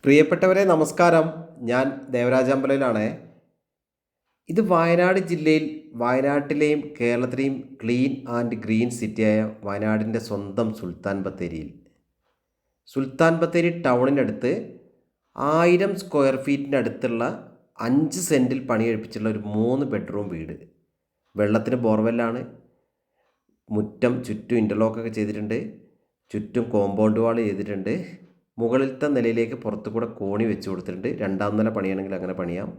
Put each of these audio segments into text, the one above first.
പ്രിയപ്പെട്ടവരെ നമസ്കാരം. ഞാൻ ദേവരാജമ്പലയിലാണ്. ഇത് വയനാട് ജില്ലയിൽ വയനാട്ടിലെയും കേരളത്തിലെയും ക്ലീൻ ആൻഡ് ഗ്രീൻ സിറ്റിയായ വയനാടിൻ്റെ സ്വന്തം സുൽത്താൻ ബത്തേരിയിൽ സുൽത്താൻ ബത്തേരി ടൗണിനടുത്ത് 1000 സ്ക്വയർ ഫീറ്റിനടുത്തുള്ള 5 സെൻറ്റിൽ പണിയെടുപ്പിച്ചുള്ള ഒരു 3 ബെഡ്റൂം വീട്. വെള്ളത്തിന് ബോർവെല്ലാണ്. മുറ്റം ചുറ്റും ഇൻ്റർലോക്കൊക്കെ ചെയ്തിട്ടുണ്ട്. ചുറ്റും കോമ്പൗണ്ട് വാൾ ചെയ്തിട്ടുണ്ട്. മുകളിലത്തെ നിലയിലേക്ക് പുറത്തു കൂടെ കോണി വെച്ച് കൊടുത്തിട്ടുണ്ട്. രണ്ടാം നില പണിയണമെങ്കിൽ അങ്ങനെ പണിയാം.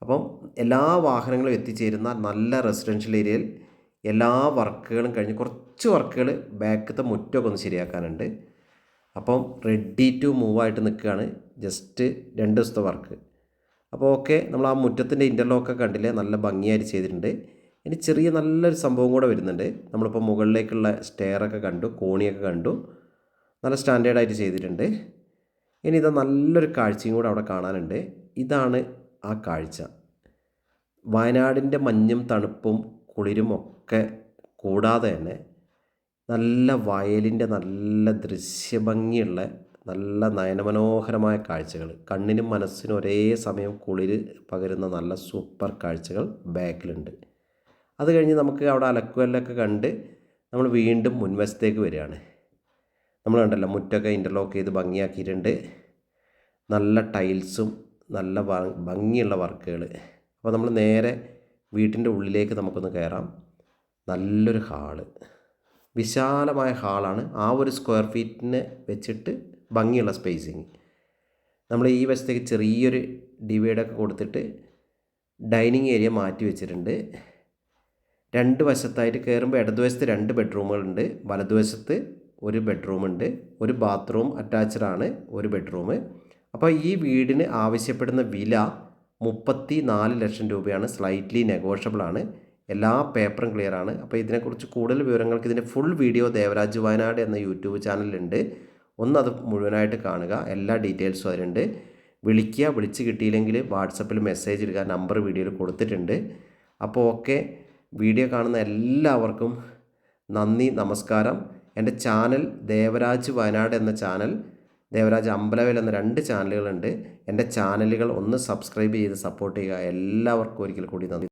അപ്പം എല്ലാ വാഹനങ്ങളും എത്തിച്ചേരുന്ന നല്ല റെസിഡൻഷ്യൽ ഏരിയയിൽ എല്ലാ വർക്കുകളും കഴിഞ്ഞ് കുറച്ച് വർക്കുകൾ ബാക്കത്തെ മുറ്റമൊക്കെ ഒന്ന് ശരിയാക്കാനുണ്ട്. അപ്പം റെഡി ടു മൂവ് ആയിട്ട് നിൽക്കുകയാണ്. ജസ്റ്റ് 2 ദിവസത്തെ വർക്ക്. അപ്പോൾ ഓക്കെ, നമ്മൾ ആ മുറ്റത്തിൻ്റെ ഇൻ്റർലോക്കൊക്കെ കണ്ടില്ലേ, നല്ല ഭംഗിയായിട്ട് ചെയ്തിട്ടുണ്ട്. ഇനി ചെറിയ നല്ലൊരു സംഭവം കൂടെ വരുന്നുണ്ട്. നമ്മളിപ്പോൾ മുകളിലേക്കുള്ള സ്റ്റെയറൊക്കെ കണ്ടു, കോണിയൊക്കെ കണ്ടു, നല്ല സ്റ്റാൻഡേർഡായിട്ട് ചെയ്തിട്ടുണ്ട്. ഇനി ഇത് നല്ലൊരു കാഴ്ചയും കൂടെ അവിടെ കാണാനുണ്ട്. ഇതാണ് ആ കാഴ്ച. വയനാടിൻ്റെ മഞ്ഞും തണുപ്പും കുളിരും ഒക്കെ കൂടാതെ തന്നെ നല്ല വയലിൻ്റെ നല്ല ദൃശ്യഭംഗിയുള്ള നല്ല നയനമനോഹരമായ കാഴ്ചകൾ, കണ്ണിനും മനസ്സിനും ഒരേ സമയം കുളിര് പകരുന്ന നല്ല സൂപ്പർ കാഴ്ചകൾ ബാക്കിലുണ്ട്. അത് കഴിഞ്ഞ് നമുക്ക് അവിടെ അലക്കുകല്ലൊക്കെ കണ്ട് നമ്മൾ വീണ്ടും മുൻവശത്തേക്ക് വരികയാണ്. നമ്മൾ കണ്ടല്ലോ, മുറ്റമൊക്കെ ഇൻ്റർലോക്ക് ചെയ്ത് ഭംഗിയാക്കിയിട്ടുണ്ട്. നല്ല ടൈൽസും നല്ല ഭംഗിയുള്ള വർക്കുകൾ. അപ്പോൾ നമ്മൾ നേരെ വീട്ടിൻ്റെ ഉള്ളിലേക്ക് നമുക്കൊന്ന് കയറാം. നല്ലൊരു ഹാള്, വിശാലമായ ഹാളാണ്. ആ ഒരു സ്ക്വയർ ഫീറ്റിന് വെച്ചിട്ട് ഭംഗിയുള്ള സ്പേസിങ്. നമ്മൾ ഈ വശത്തേക്ക് ചെറിയൊരു ഡിവൈഡൊക്കെ കൊടുത്തിട്ട് ഡൈനിങ് ഏരിയ മാറ്റി വെച്ചിട്ടുണ്ട്. 2 വശത്തായിട്ട് കയറുമ്പോൾ ഇടതുവശത്ത് 2 ബെഡ്റൂമുകളുണ്ട്, വലതുവശത്ത് 1 ബെഡ്റൂമുണ്ട്. ഒരു ബാത്റൂം അറ്റാച്ച്ഡാണ്, 1 ബെഡ്റൂം. അപ്പോൾ ഈ വീടിന് ആവശ്യപ്പെടുന്ന വില 34 ലക്ഷം രൂപയാണ്. സ്ലൈറ്റ്ലി നെഗോഷ്യബിൾ ആണ്. എല്ലാ പേപ്പറും ക്ലിയർ ആണ്. അപ്പോൾ ഇതിനെക്കുറിച്ച് കൂടുതൽ വിവരങ്ങൾക്ക് ഇതിൻ്റെ ഫുൾ വീഡിയോ ദേവരാജ് വയനാട് എന്ന യൂട്യൂബ് ചാനലിലുണ്ട്. അത് മുഴുവനായിട്ട് കാണുക. എല്ലാ ഡീറ്റെയിൽസും അതിലുണ്ട്. വിളിക്കുക. വിളിച്ച് കിട്ടിയില്ലെങ്കിൽ വാട്സപ്പിൽ മെസ്സേജ് ഇടുക. നമ്പർ വീഡിയോയിൽ കൊടുത്തിട്ടുണ്ട്. അപ്പോൾ ഓക്കെ, വീഡിയോ കാണുന്ന എല്ലാവർക്കും നന്ദി, നമസ്കാരം. എൻ്റെ ചാനൽ ദേവരാജ് വയനാട് എന്ന ചാനൽ, ദേവരാജ് അമ്പലവേൽ എന്ന 2 ചാനലുകളുണ്ട്. എൻ്റെ ചാനലുകൾ ഒന്ന് സബ്സ്ക്രൈബ് ചെയ്ത് സപ്പോർട്ട് ചെയ്യുക. എല്ലാവർക്കും ഒരിക്കൽ കൂടി നന്ദി.